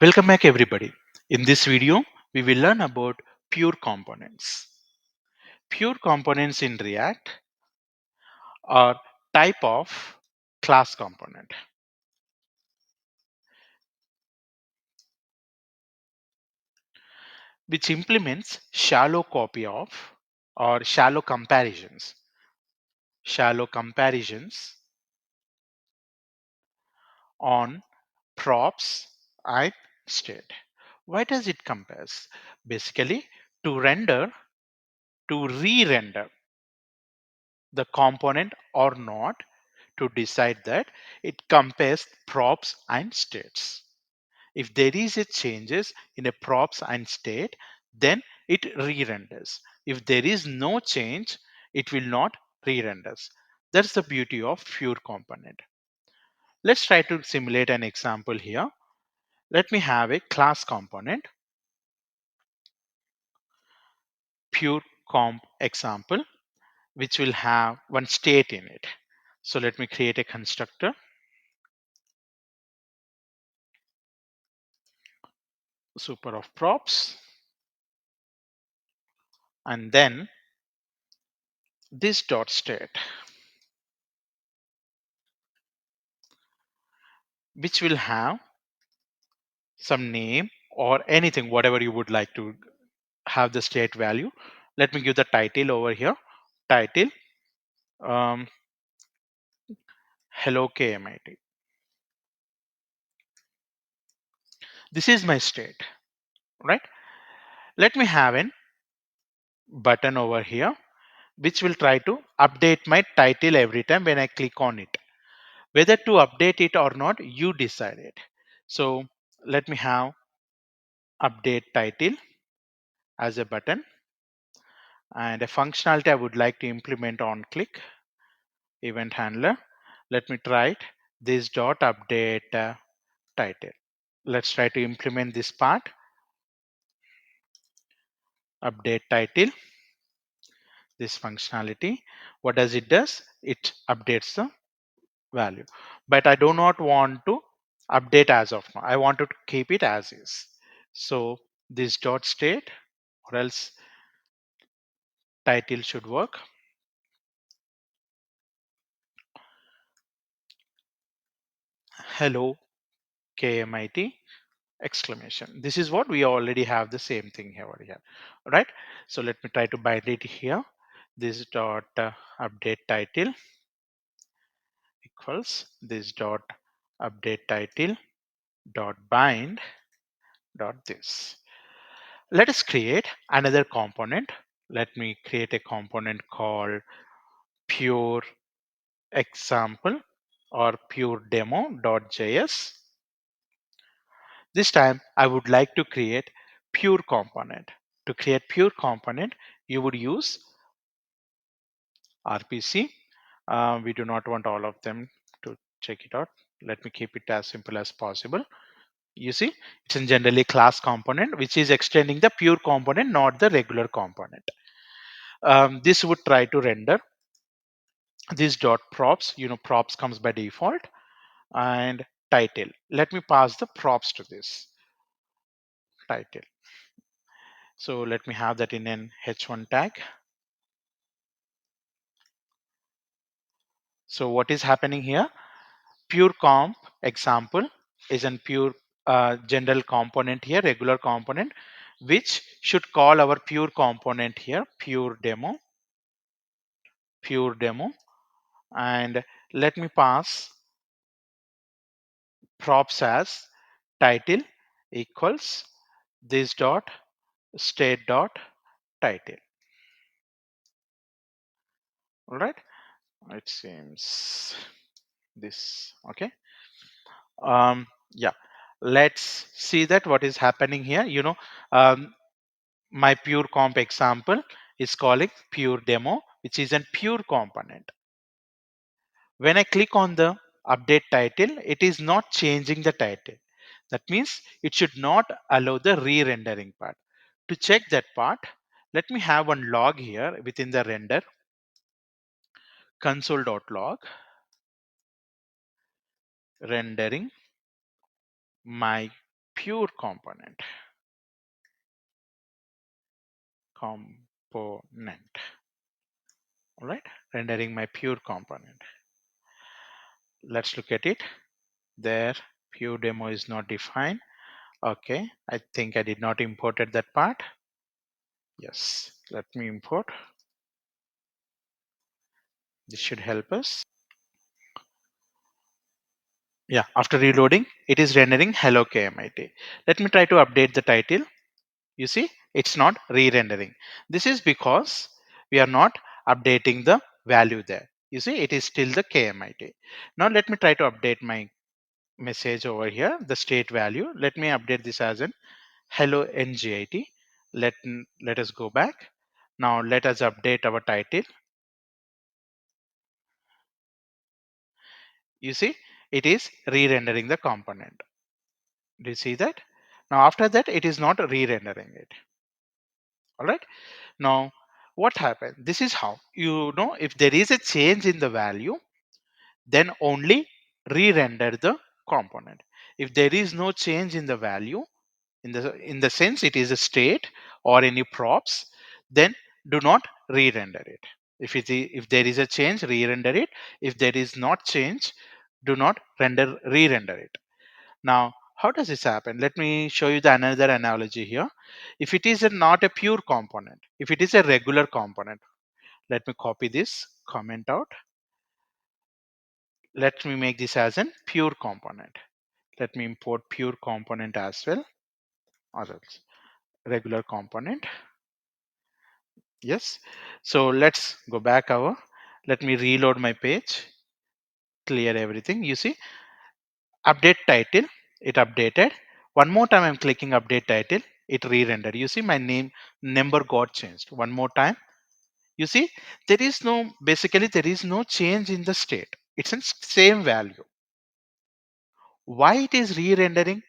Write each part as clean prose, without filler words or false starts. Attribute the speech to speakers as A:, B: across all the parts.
A: Welcome back everybody. In this video, we will learn about pure components. Pure components in React are type of class component which implements shallow copy of or shallow comparisons on props and state. Why does it compares? Basically to re-render the component or not, to decide that it compares props and states. If there is a changes in a props and state, then it re-renders. If there is no change, it will not re-renders. That's the beauty of pure component. Let's try to simulate an example here. Let me have a class component, pure comp example, which will have one state in it. So let me create a constructor, super of props, and then this dot state, which will have some name or anything, whatever you would like to have the state value. Let me give the title over here. Title, um, hello KMIT. This is my state, right? Let me have an button over here, which will try to update my title every time when I click on it. Whether to update it or not, you decide it. So let me have update title as a button, and a functionality I would like to implement on click event handler. Let me try it. This dot update title. Let's try to implement this part. Update title, this functionality. What does it does? It updates the value. But I do not want to update as of now. I want to keep it as is. So this dot state, or else title should work. Hello KMIT exclamation. This is what we already have the same thing here over here, right? So let me try to bind it here. This dot update title equals this dot update title dot bind dot this. Let us create another component. Let me create a component called pure example or pure demo.js. This time I would like to create pure component. To create pure component, you would use RPC. We do not want all of them to check it out. Let me keep it as simple as possible. You see, it's in generally class component, which is extending the pure component, not the regular component. This would try to render this dot props. Props comes by default, and title. Let me pass the props to this title. So let me have that in an h1 tag. So what is happening here? Pure comp example is an pure general component here, regular component, which should call our pure component here, pure demo, and let me pass props as title equals this dot state dot title. All right, it seems this okay. Yeah, let's see that what is happening here. My pure comp example is calling pure demo, which is a pure component. When I click on the update title, it is not changing the title. That means it should not allow the re-rendering part. To check that part, let me have one log here within the render console.log rendering my pure component. All right, rendering my pure component. Let's look at it. There, pure demo is not defined. Okay, I think I did not imported that part. Yes, let me import. This should help us. Yeah, after reloading, it is rendering hello KMIT. Let me try to update the title. You see, it's not re-rendering. This is because we are not updating the value there. You see, it is still the KMIT. Now let me try to update my message over here, the state value. Let me update this as an hello NGIT. Let us go back. Now let us update our title. You see, it is re-rendering the component. Do you see that? Now after that, it is not re-rendering it. All right. Now what happened? This is how you know if there is a change in the value, then only re-render the component. If there is no change in the value, in the sense it is a state or any props, then do not re-render it. If there is a change, re-render it. If there is not change, do not re-render it. Now, how does this happen? Let me show you the another analogy here. If it is not a pure component, if it is a regular component, let me copy this comment out. Let me make this as a pure component. Let me import pure component as well, or else regular component. Yes. So let's go back over. Let me reload my page, clear everything. You see, update title, it updated. One more time I'm clicking update title, it re-rendered. You see my number got changed. One more time. You see, there is no, basically there is no change in the state. It's in same value. Why it is re-rendering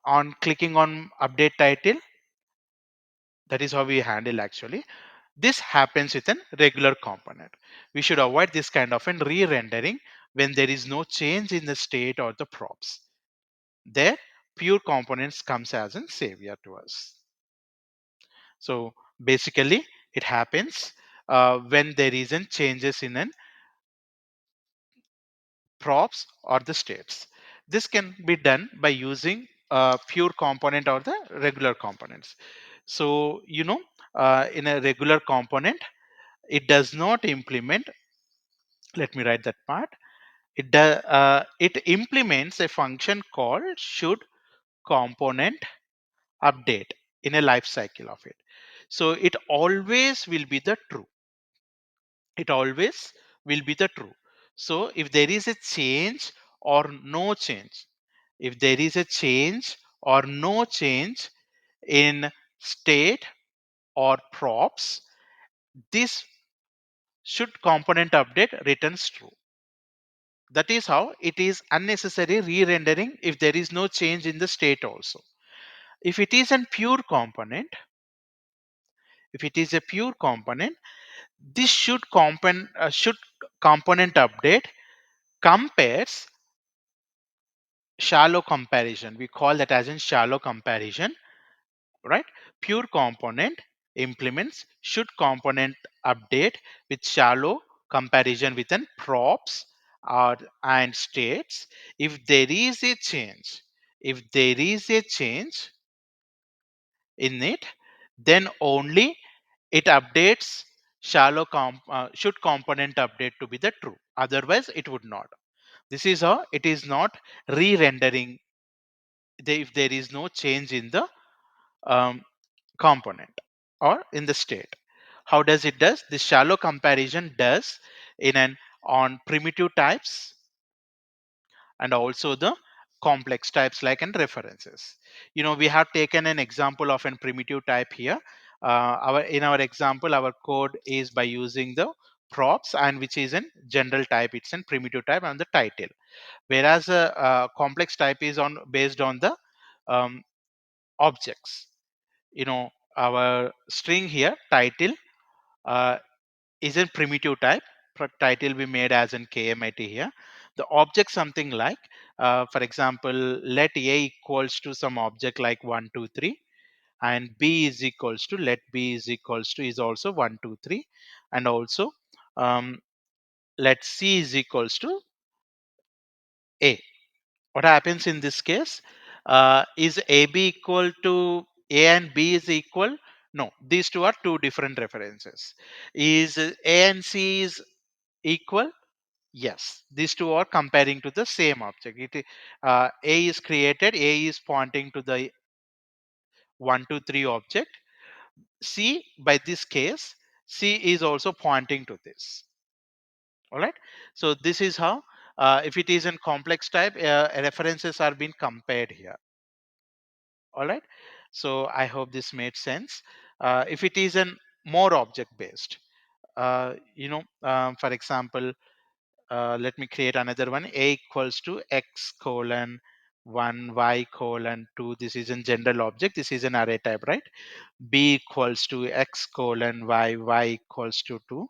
A: on clicking on update title? That is how we handle actually. This happens with a regular component. We should avoid this kind of a re-rendering when there is no change in the state or the props. There, pure components comes as a savior to us. So basically, it happens when there isn't changes in an props or the states. This can be done by using pure component or the regular components. So in a regular component, it does not implement. Let me write that part. It implements a function called should component update in a life cycle of it. So it always will be the true. It always will be the true. So if there is a change or no change, if there is a change or no change in state or props, this should component update returns true. That is how it is unnecessary re-rendering if there is no change in the state also. If it is a pure component, if it is a pure component, this should component update compares shallow comparison. We call that as in shallow comparison, right? Pure component implements should component update with shallow comparison with an props or and states. If there is a change, if there is a change in it, then only it updates should component update to be the true. Otherwise, it would not. This is how it is not re-rendering if there is no change in the um, component or in the state. How does it does? This shallow comparison does in an on primitive types and also the complex types like in references. We have taken an example of a primitive type here. Our in our example, our code is by using the props and which is in general type. It's in primitive type and the title. Whereas a complex type is on based on the um, objects. Our string here title uh, is a primitive type. Title we made as in KMIT here. the object something like, for example, let A equals to some object like 1 2 3, and B is equals to, let B is equals to is also 1 2 3, and also um, let C is equals to A. What happens in this case? Is AB equal to A and B is equal? No, these two are two different references. Is A and C is equal? Yes, these two are comparing to the same object. A is created, A is pointing to the 1 2 3 object. C, by this case, C is also pointing to this. All right. So this is how, if it is in complex type, references are being compared here. All right. So I hope this made sense. If it is an more object based, for example, let me create another one. A equals to x colon 1 y colon 2. This is a general object. This is an array type, right? B equals to x colon y equals to 2.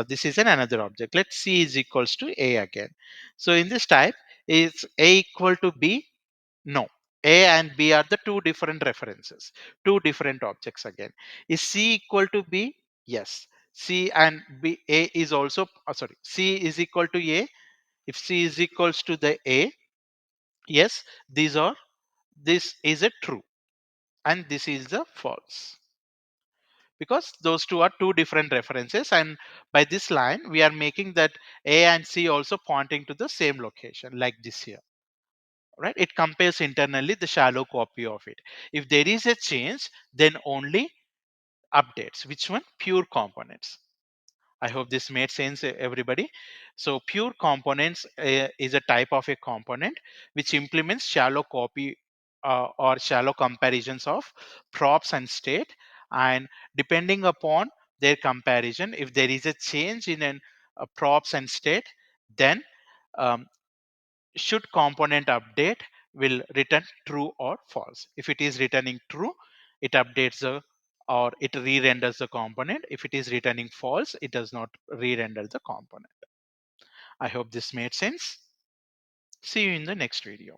A: This is another object. Let C is equals to A again. So in this type, is A equal to B? No. A and B are the two different references, two different objects again. Is C equal to B? Yes. C and B, A is also, C is equal to A. If C is equals to the A, yes, this is a true and this is a false, because those two are two different references, and by this line we are making that A and C also pointing to the same location, like this here, right? It compares internally the shallow copy of it. If there is a change, then only updates. Which one? Pure components. I hope this made sense, everybody. So pure components is a type of a component which implements shallow copy or shallow comparisons of props and state, and depending upon their comparison, if there is a change in an props and state, then um, should component update will return true or false. If it is returning true, it updates the, or it re-renders the component. If it is returning false, it does not re-render the component. I hope this made sense. See you in the next video.